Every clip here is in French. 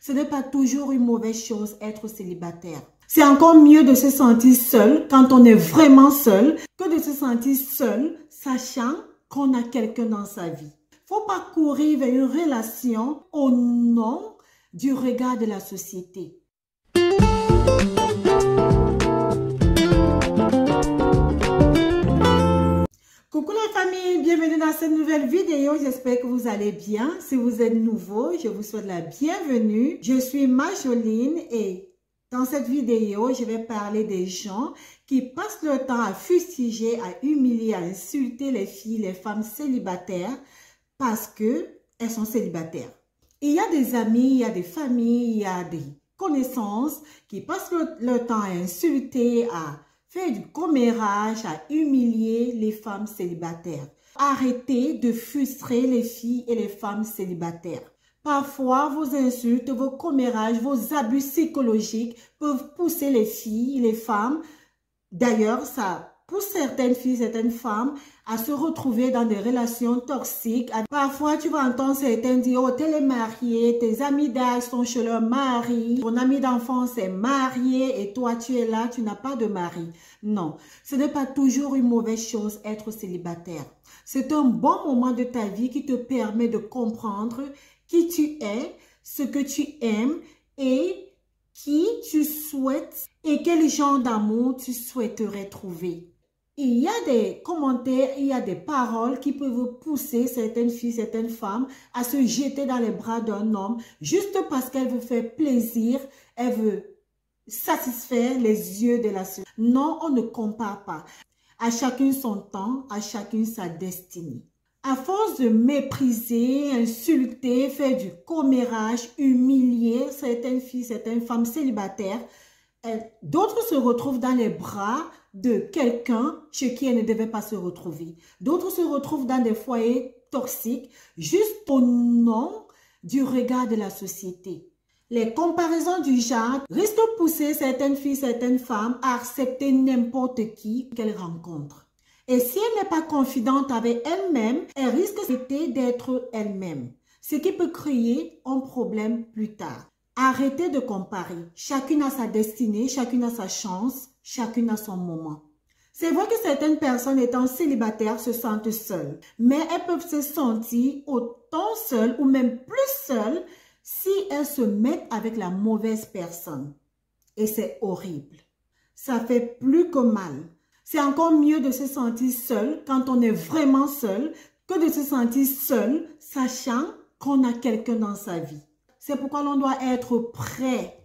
Ce n'est pas toujours une mauvaise chose être célibataire. C'est encore mieux de se sentir seul quand on est vraiment seul que de se sentir seul sachant qu'on a quelqu'un dans sa vie. Faut pas courir vers une relation au nom du regard de la société. Coucou la famille, bienvenue dans cette nouvelle vidéo, j'espère que vous allez bien. Si vous êtes nouveau, je vous souhaite la bienvenue. Je suis Marjoline et dans cette vidéo, je vais parler des gens qui passent leur temps à fustiger, à humilier, à insulter les filles, les femmes célibataires parce qu'elles sont célibataires. Il y a des amis, il y a des familles, il y a des connaissances qui passent leur temps à insulter, à faire du commérage, à humilier les femmes célibataires. Arrêtez de frustrer les filles et les femmes célibataires. Parfois, vos insultes, vos commérages, vos abus psychologiques peuvent pousser les filles, les femmes. D'ailleurs, ça pousse certaines filles, certaines femmes à se retrouver dans des relations toxiques. Parfois, tu vas entendre certains dire « Oh, t'es mariée, tes amis d'âge sont chez leur mari, ton ami d'enfance est marié et toi, tu es là, tu n'as pas de mari. » Non, ce n'est pas toujours une mauvaise chose être célibataire. C'est un bon moment de ta vie qui te permet de comprendre qui tu es, ce que tu aimes et qui tu souhaites et quel genre d'amour tu souhaiterais trouver. Il y a des commentaires, il y a des paroles qui peuvent pousser certaines filles, certaines femmes à se jeter dans les bras d'un homme juste parce qu'elle veut faire plaisir, elle veut satisfaire les yeux de la société. Non, on ne compare pas. À chacun son temps, à chacun sa destinée. À force de mépriser, insulter, faire du commérage, humilier certaines filles, certaines femmes célibataires, d'autres se retrouvent dans les bras de quelqu'un chez qui elles ne devaient pas se retrouver. D'autres se retrouvent dans des foyers toxiques juste au nom du regard de la société. Les comparaisons du genre risquent de pousser certaines filles, certaines femmes à accepter n'importe qui qu'elles rencontrent. Et si elle n'est pas confidente avec elle-même, elle risque d'être elle-même, ce qui peut créer un problème plus tard. Arrêtez de comparer. Chacune a sa destinée, chacune a sa chance, chacune a son moment. C'est vrai que certaines personnes étant célibataires se sentent seules, mais elles peuvent se sentir autant seules ou même plus seules si elles se mettent avec la mauvaise personne. Et c'est horrible. Ça fait plus que mal. C'est encore mieux de se sentir seul quand on est vraiment seul que de se sentir seul sachant qu'on a quelqu'un dans sa vie. C'est pourquoi l'on doit être prêt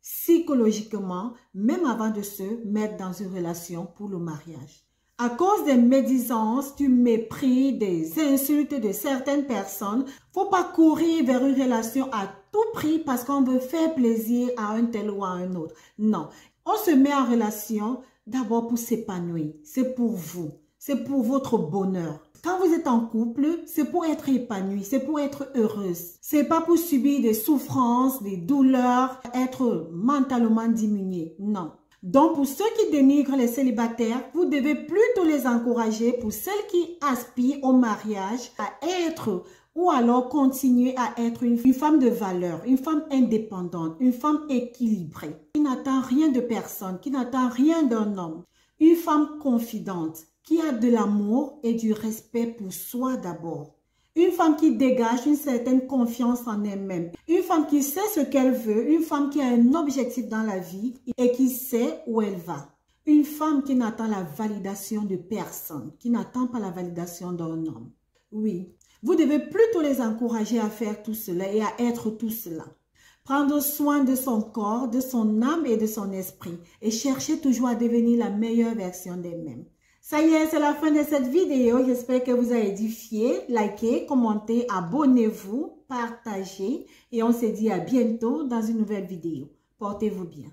psychologiquement, même avant de se mettre dans une relation pour le mariage. À cause des médisances, du mépris, des insultes de certaines personnes, faut pas courir vers une relation à tout prix parce qu'on veut faire plaisir à un tel ou à un autre. Non, on se met en relation d'abord pour s'épanouir. C'est pour vous, c'est pour votre bonheur. Quand vous êtes en couple, c'est pour être épanoui, c'est pour être heureuse. C'est pas pour subir des souffrances, des douleurs, être mentalement diminué. Non. Donc, pour ceux qui dénigrent les célibataires, vous devez plutôt les encourager. Pour celles qui aspirent au mariage, à être ou alors continuer à être une femme de valeur, une femme indépendante, une femme équilibrée, qui n'attend rien de personne, qui n'attend rien d'un homme, une femme confidente, qui a de l'amour et du respect pour soi d'abord. Une femme qui dégage une certaine confiance en elle-même. Une femme qui sait ce qu'elle veut. Une femme qui a un objectif dans la vie et qui sait où elle va. Une femme qui n'attend la validation de personne. Qui n'attend pas la validation d'un homme. Oui, vous devez plutôt les encourager à faire tout cela et à être tout cela. Prendre soin de son corps, de son âme et de son esprit. Et chercher toujours à devenir la meilleure version d'elle-même. Ça y est, c'est la fin de cette vidéo. J'espère que vous avez édifié. Likez, commentez, abonnez-vous, partagez. Et on se dit à bientôt dans une nouvelle vidéo. Portez-vous bien.